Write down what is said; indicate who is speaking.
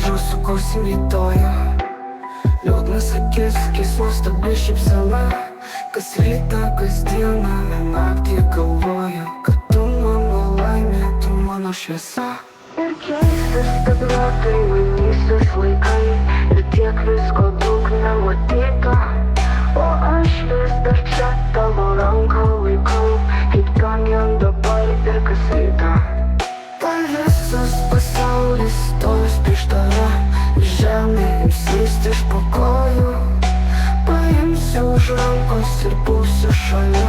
Speaker 1: Grįžau su kausim rytoju, liūdnas akis, nuostabi šypsena. Kas rytą, kas dieną, naktį galvoju, kad tu mano laimė, tu mano šviesa. Ir keistas stagnatai, mainysis laikai, ir tiek visko daug nematyta. O aš vis dar čia tavo ranką laikau, kaip ganjant dabar ir kas rytą. Tai visas pasaulis stovės prieš tave, ir žemė ims slysti iš po kojų. Paimsiu už rankos ir būsiu šalia.